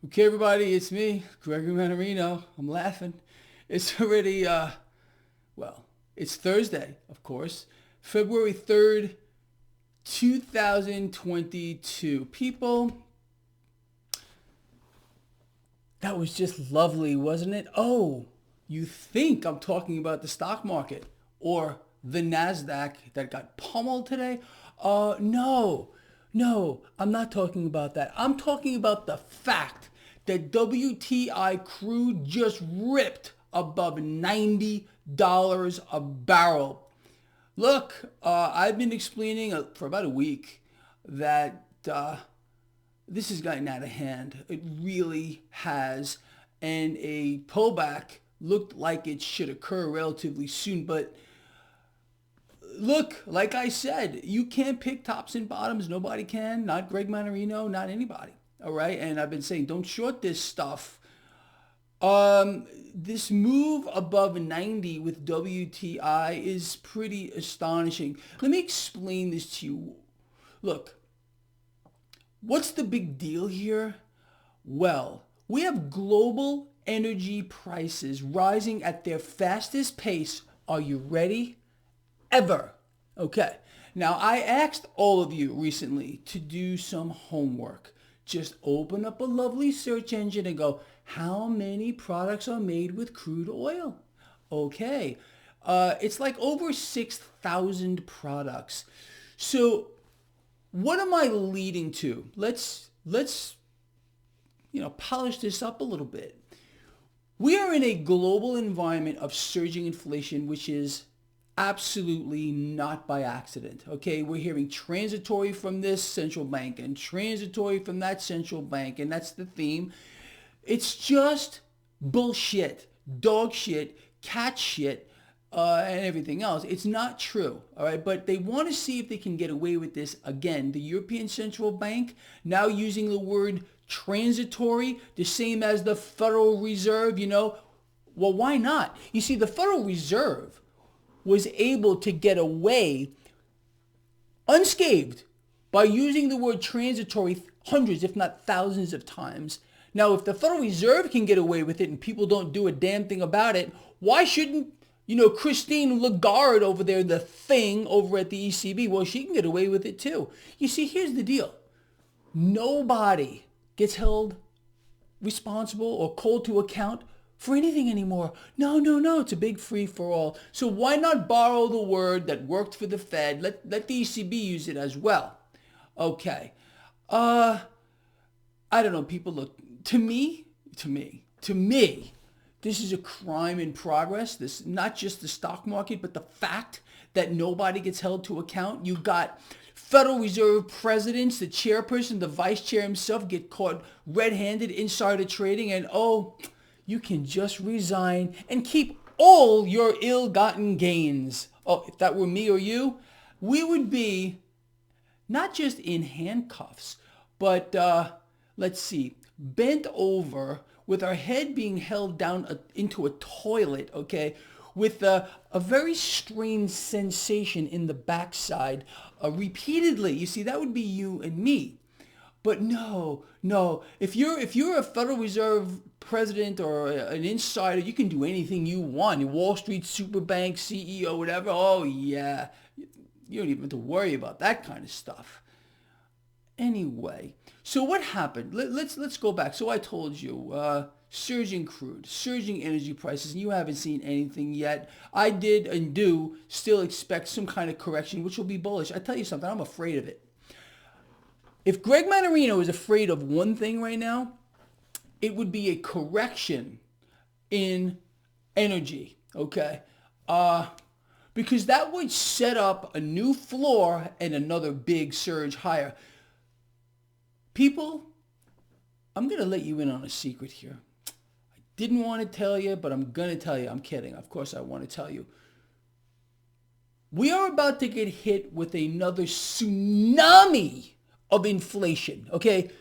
Okay, everybody, it's me, Gregory Mannarino. I'm laughing. It's already, it's Thursday, of course, February 3rd, 2022. People, that was just lovely, wasn't it? Oh, you think I'm talking about the stock market or the NASDAQ that got pummeled today? No, I'm not talking about that. I'm talking about the fact that WTI crude just ripped above $90 a barrel. Look, I've been explaining for about a week that this has gotten out of hand. It really has. And a pullback looked like it should occur relatively soon. But look, like I said, you can't pick tops and bottoms. Nobody can. Not Greg Mannarino, not anybody. All right. And I've been saying, don't short this stuff. This move above 90 with WTI is pretty astonishing. Let me explain this to you. Look, what's the big deal here? Well, we have global energy prices rising at their fastest pace. Are you ready? Ever. Okay. Now, I asked all of you recently to do some homework. Just open up a lovely search engine and go, how many products are made with crude oil? Okay. It's like over 6,000 products. So what am I leading to? Let's polish this up a little bit. We are in a global environment of surging inflation, which is absolutely not by accident. Okay, we're hearing transitory from this central bank and transitory from that central bank, and that's the theme. It's just bullshit, dog shit, cat shit, and everything else. It's not true, all right? But they want to see if they can get away with this again. The European Central Bank now using the word transitory, the same as the Federal Reserve, Well, why not? You see, the Federal Reserve was able to get away unscathed by using the word transitory hundreds, if not thousands of times. Now, if the Federal Reserve can get away with it and people don't do a damn thing about it, why shouldn't, Christine Lagarde over there, the thing over at the ECB, well, she can get away with it too. You see, here's the deal. Nobody gets held responsible or called to account for anything anymore. No, it's a big free-for-all. So why not borrow the word that worked for the Fed? Let the ECB use it as well. Okay. I don't know, people, look, to me, this is a crime in progress. This, not just the stock market, but the fact that nobody gets held to account. You got Federal Reserve presidents, the chairperson, the vice chair himself get caught red-handed insider trading, and you can just resign and keep all your ill-gotten gains. Oh, if that were me or you, we would be not just in handcuffs, but bent over with our head being held down into a toilet, okay, with a very strange sensation in the backside repeatedly. You see, that would be you and me. But no. If you're a Federal Reserve president or an insider, you can do anything you want. Wall Street Superbank CEO, whatever. Oh yeah, you don't even have to worry about that kind of stuff. Anyway, so what happened? Let's go back. So I told you, surging crude, surging energy prices, and you haven't seen anything yet. I did and do still expect some kind of correction, which will be bullish. I tell you something, I'm afraid of it. If Greg Mannarino is afraid of one thing right now, it would be a correction in energy, okay? Because that would set up a new floor and another big surge higher. People, I'm going to let you in on a secret here. I didn't want to tell you, but I'm going to tell you. I'm kidding. Of course I want to tell you. We are about to get hit with another tsunami of inflation, okay?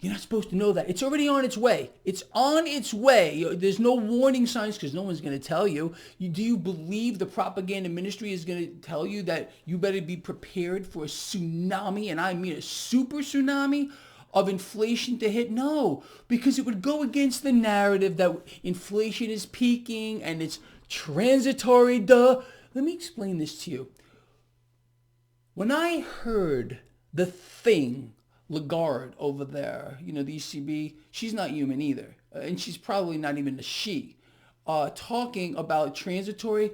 You're not supposed to know that. It's already on its way. It's on its way. There's no warning signs because no one's going to tell you. Do you believe the propaganda ministry is going to tell you that you better be prepared for a tsunami, and I mean a super tsunami? of inflation to hit? No, because it would go against the narrative that inflation is peaking and it's transitory. Duh. Let me explain this to you. When I heard the thing, Lagarde over there, the ECB, she's not human either. And she's probably not even a she. Talking about transitory,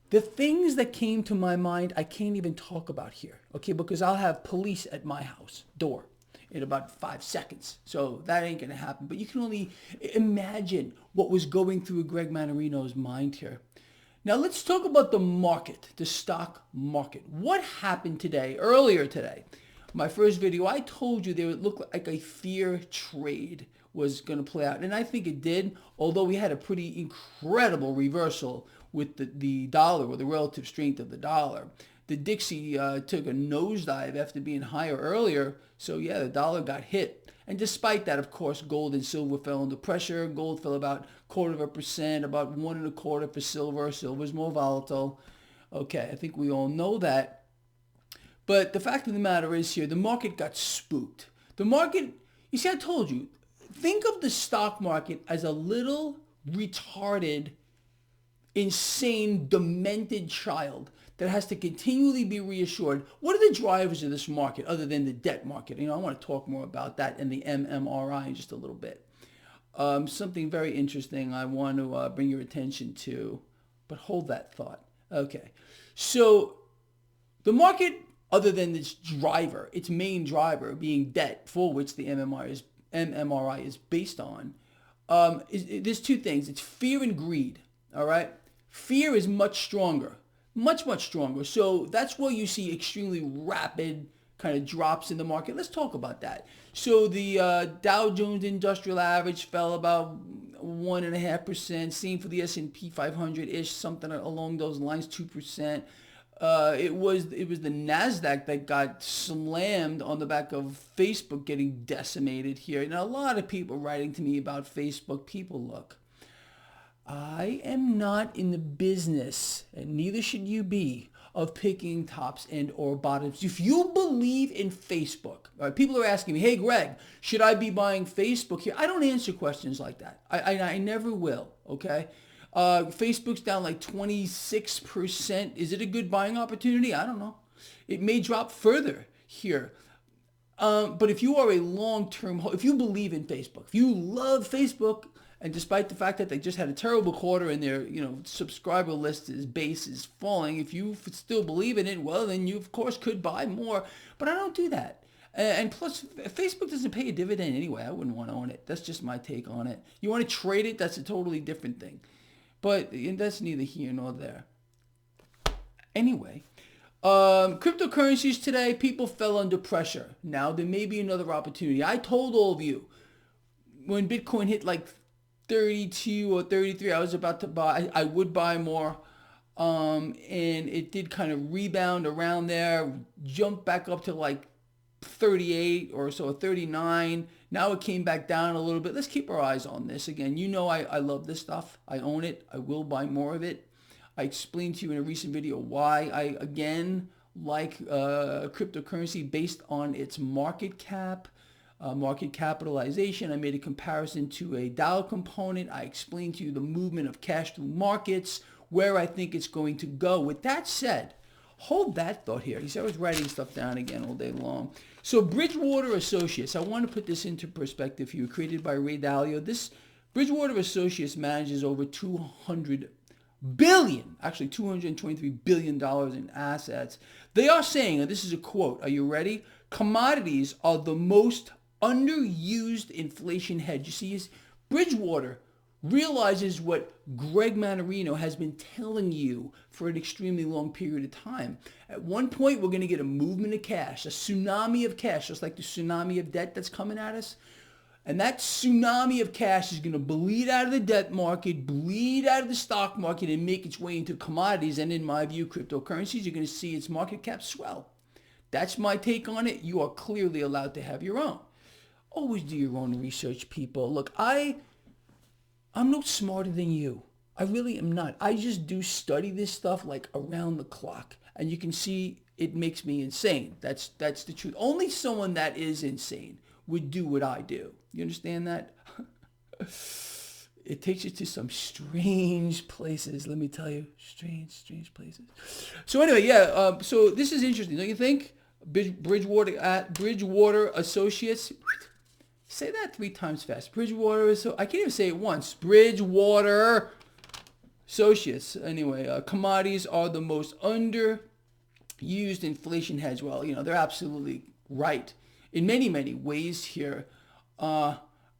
the things that came to my mind, I can't even talk about here, okay? Because I'll have police at my house door in about 5 seconds. So that ain't going to happen. But you can only imagine what was going through Greg Mannarino's mind here. Now let's talk about the market, the stock market. What happened today, earlier today? My first video, I told you there would look like a fear trade was going to play out. And I think it did, although we had a pretty incredible reversal with the dollar, or the relative strength of the dollar. The Dixie took a nosedive after being higher earlier. So yeah, the dollar got hit. And despite that, of course, gold and silver fell under pressure. Gold fell about 0.25%, about 1.25% for silver. Silver's more volatile. Okay, I think we all know that. But the fact of the matter is here, the market got spooked. The market, you see, I told you, think of the stock market as a little retarded, insane, demented child that has to continually be reassured. What are the drivers of this market other than the debt market? I want to talk more about that and the MMRI in just a little bit. Something very interesting I want to bring your attention to, but hold that thought. Okay, so the market, other than its driver, its main driver being debt, for which the MMRI is based on, there's two things. It's fear and greed, all right? Fear is much stronger, much stronger. So that's why you see extremely rapid kind of drops in the market. Let's talk about that. So the Dow Jones Industrial Average fell about 1.5%. Same for the S&P 500-ish, something along those lines, 2%. It was the NASDAQ that got slammed on the back of Facebook getting decimated here. Now, a lot of people writing to me about Facebook. People, look, I am not in the business, and neither should you be, of picking tops and or bottoms. If you believe in Facebook, all right, people are asking me, hey, Greg, should I be buying Facebook here? I don't answer questions like that. I never will, okay? Facebook's down like 26%. Is it a good buying opportunity? I don't know. It may drop further here. But if you are a long-term, if you believe in Facebook, if you love Facebook, and despite the fact that they just had a terrible quarter and their subscriber list base is falling, if you still believe in it, well, then you, of course, could buy more. But I don't do that. And plus, Facebook doesn't pay a dividend anyway. I wouldn't want to own it. That's just my take on it. You want to trade it, that's a totally different thing. But that's neither here nor there. Anyway, cryptocurrencies today, people fell under pressure. Now, there may be another opportunity. I told all of you, when Bitcoin hit like 32 or 33, I was about to buy. I would buy more. And it did kind of rebound around there, jump back up to like 38 or so, 39. Now it came back down a little bit. Let's keep our eyes on this. Again, I love this stuff. I own it. I will buy more of it. I explained to you in a recent video why I, again, like cryptocurrency based on its market cap, market capitalization. I made a comparison to a Dow component. I explained to you the movement of cash through markets, where I think it's going to go. With that said, hold that thought here. You see, I was writing stuff down again all day long. So Bridgewater Associates, I want to put this into perspective here, created by Ray Dalio. This Bridgewater Associates manages over $200 billion, actually $223 billion in assets. They are saying, and this is a quote, are you ready? Commodities are the most underused inflation hedge. You see, Bridgewater realizes what Greg Mannarino has been telling you for an extremely long period of time. At one point, we're going to get a movement of cash, a tsunami of cash, just like the tsunami of debt that's coming at us. And that tsunami of cash is going to bleed out of the debt market, bleed out of the stock market, and make its way into commodities. And in my view, cryptocurrencies, you're going to see its market cap swell. That's my take on it. You are clearly allowed to have your own. Always do your own research, people. Look, I'm no smarter than you. I really am not. I just do study this stuff like around the clock. And you can see it makes me insane. That's the truth. Only someone that is insane would do what I do. You understand that? It takes you to some strange places, let me tell you. Strange places. So anyway, yeah, so this is interesting, don't you think? Bridgewater Associates. Say that 3 times fast. Bridgewater, I can't even say it once. Bridgewater Associates. Anyway, commodities are the most underused inflation hedge. Well, they're absolutely right in many, many ways here.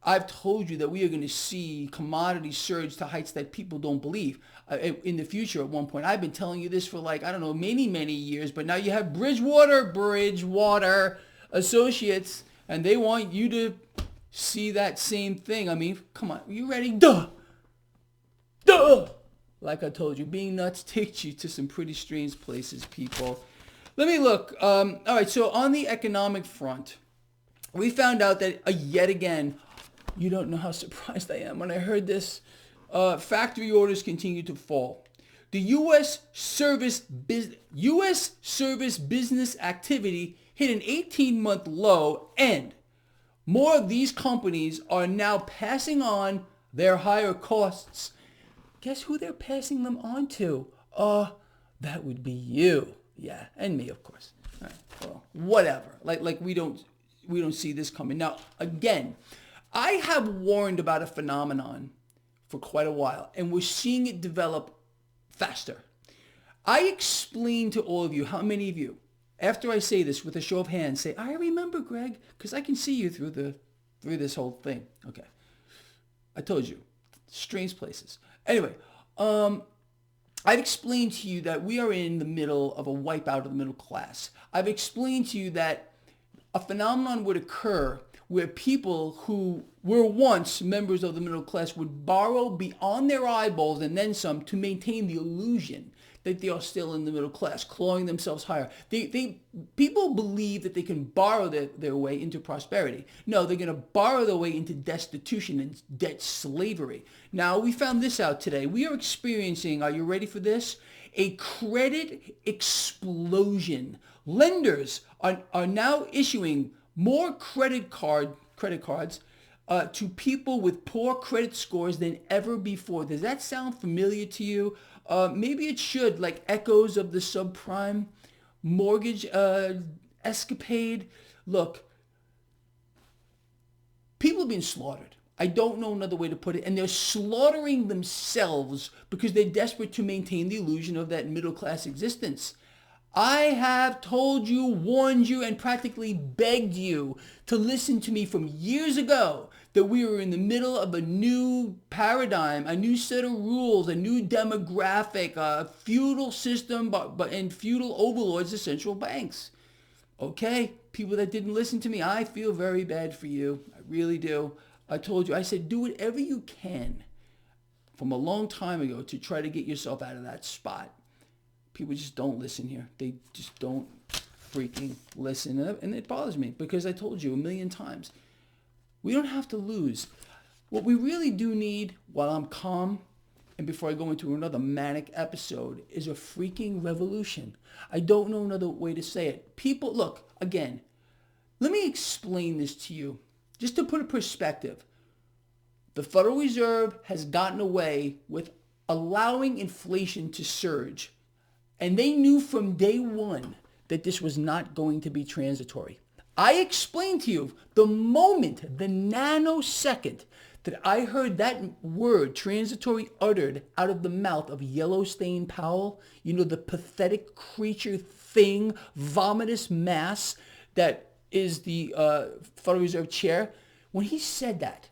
I've told you that we are going to see commodities surge to heights that people don't believe in the future at one point. I've been telling you this for many, many years, but now you have Bridgewater Associates, and they want you to see that same thing. I mean, come on, are you ready? Duh! Like I told you, being nuts takes you to some pretty strange places, people. Let me look. All right, so on the economic front, we found out that yet again, you don't know how surprised I am when I heard this. Factory orders continue to fall. The U.S. service business activity hit an 18-month low, and more of these companies are now passing on their higher costs. Guess who they're passing them on to? That would be you. Yeah, and me, of course. All right, well, whatever. Like we don't see this coming. Now, again, I have warned about a phenomenon for quite a while, and we're seeing it develop faster. I explain to all of you, how many of you, after I say this with a show of hands, say, I remember, Greg, because I can see you through this whole thing. Okay. I told you. Strange places. Anyway, I've explained to you that we are in the middle of a wipeout of the middle class. I've explained to you that a phenomenon would occur where people who were once members of the middle class would borrow beyond their eyeballs and then some to maintain the illusion that they are still in the middle class, clawing themselves higher. People believe that they can borrow their way into prosperity. No, they're going to borrow their way into destitution and debt slavery. Now, we found this out today. We are experiencing, are you ready for this? A credit explosion. Lenders are now issuing more credit cards to people with poor credit scores than ever before. Does that sound familiar to you? Maybe it should, like echoes of the subprime mortgage escapade. Look, people are being slaughtered. I don't know another way to put it. And they're slaughtering themselves because they're desperate to maintain the illusion of that middle class existence. I have told you, warned you, and practically begged you to listen to me from years ago that we were in the middle of a new paradigm, a new set of rules, a new demographic, a feudal system, and feudal overlords, the central banks. Okay, people that didn't listen to me, I feel very bad for you. I really do. I told you, I said, do whatever you can from a long time ago to try to get yourself out of that spot. People just don't listen here. They just don't freaking listen. And it bothers me because I told you a million times, we don't have to lose. What we really do need, while I'm calm and before I go into another manic episode, is a freaking revolution. I don't know another way to say it. People, look, again, let me explain this to you. Just to put a perspective, the Federal Reserve has gotten away with allowing inflation to surge. And they knew from day one that this was not going to be transitory. I explained to you the moment, the nanosecond that I heard that word transitory uttered out of the mouth of Yellowstone Powell, the pathetic creature thing, vomitous mass that is the Federal Reserve chair. When he said that,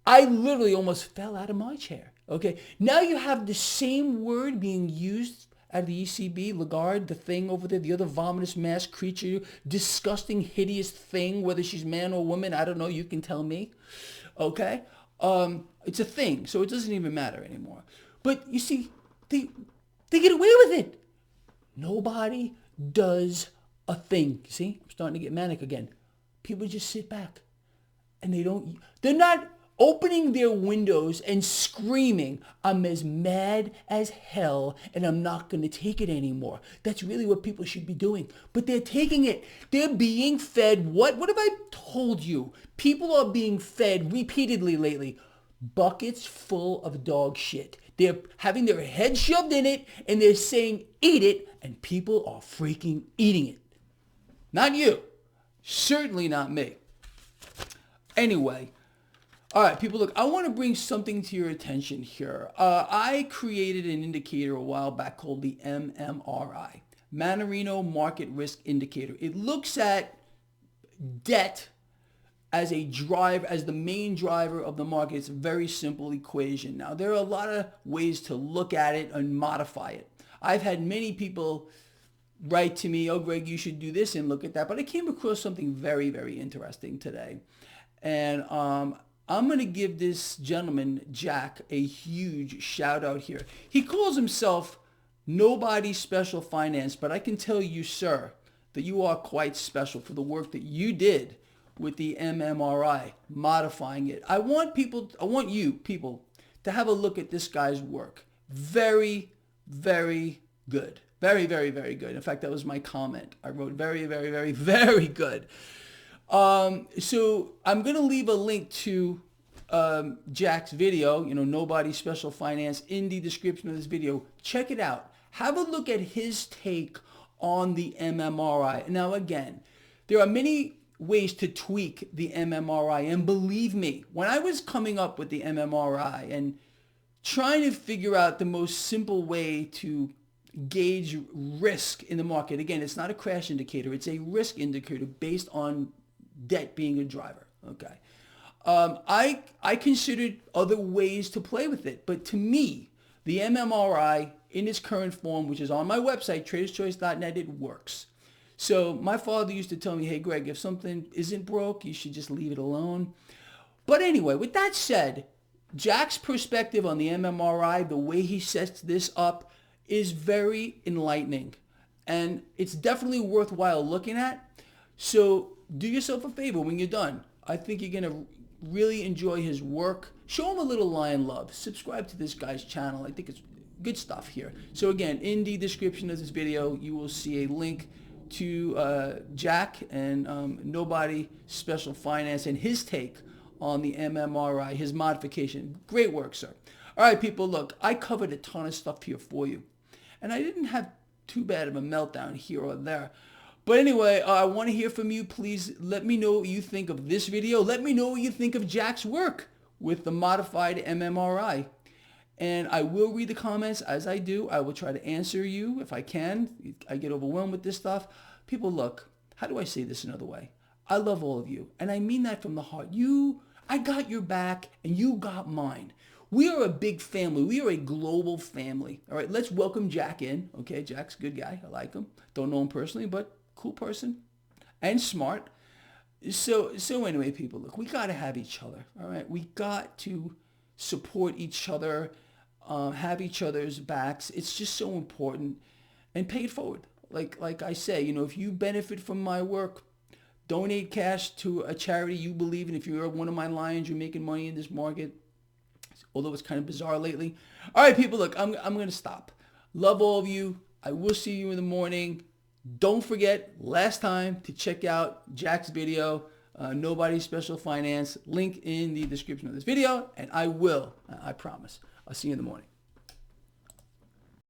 I literally almost fell out of my chair. Okay, now you have the same word being used at the ECB, Lagarde, the thing over there, the other vomitous mass creature, disgusting, hideous thing, whether she's man or woman, I don't know, you can tell me, okay? It's a thing, so it doesn't even matter anymore. But you see, they get away with it. Nobody does a thing. See, I'm starting to get manic again. People just sit back, and they're not opening their windows and screaming, I'm as mad as hell and I'm not going to take it anymore. That's really what people should be doing. But they're taking it. They're being fed what? What have I told you? People are being fed repeatedly lately. Buckets full of dog shit. They're having their head shoved in it and they're saying, eat it, and people are freaking eating it. Not you. Certainly not me. Anyway, all right, people, look, I want to bring something to your attention here. I created an indicator a while back called the MMRI, Mannarino Market Risk Indicator. It looks at debt as the main driver of the market. It's a very simple equation. Now, there are a lot of ways to look at it and modify it. I've had many people write to me, oh, Greg, you should do this and look at that. But I came across something very, very interesting today. And I'm going to give this gentleman, Jack, a huge shout out here. He calls himself Nobody Special Finance, but I can tell you, sir, that you are quite special for the work that you did with the MMRI, modifying it. I want you people to have a look at this guy's work. Very, very good. Very, very, very good. In fact, that was my comment. I wrote very, very, very, very good. So I'm going to leave a link to Jack's video, Nobody Special Finance, in the description of this video. Check it out. Have a look at his take on the MMRI. Now, again, there are many ways to tweak the MMRI. And believe me, when I was coming up with the MMRI and trying to figure out the most simple way to gauge risk in the market, again, it's not a crash indicator. It's a risk indicator based on debt being a driver. Okay. I considered other ways to play with it. But to me, the MMRI in its current form, which is on my website, traderschoice.net, it works. So my father used to tell me, hey, Greg, if something isn't broke, you should just leave it alone. But anyway, with that said, Jack's perspective on the MMRI, the way he sets this up, is very enlightening. And it's definitely worthwhile looking at. So do yourself a favor when you're done. I think you're going to really enjoy his work. Show him a little lion love. Subscribe to this guy's channel. I think it's good stuff here. So again, in the description of this video, you will see a link to Jack and Nobody Special Finance and his take on the MMRI, his modification. Great work, sir. All right, people, look, I covered a ton of stuff here for you. And I didn't have too bad of a meltdown here or there. But anyway, I want to hear from you. Please let me know what you think of this video. Let me know what you think of Jack's work with the modified MMRI. And I will read the comments as I do. I will try to answer you if I can. I get overwhelmed with this stuff. People, look, how do I say this another way? I love all of you. And I mean that from the heart. I got your back and you got mine. We are a big family. We are a global family. All right, let's welcome Jack in. Okay, Jack's a good guy. I like him. Don't know him personally, but cool person and smart. So anyway, people, look, we got to have each other. All right, we got to support each other, have each other's backs. It's just so important, and pay it forward. Like I say, if you benefit from my work, donate cash to a charity you believe in. If you're one of my lions, you're making money in this market. Although it's kind of bizarre lately. All right, people, look, I'm going to stop. Love all of you. I will see you in the morning. Don't forget, last time, to check out Jack's video, Nobody Special Finance. Link in the description of this video. And I promise. I'll see you in the morning.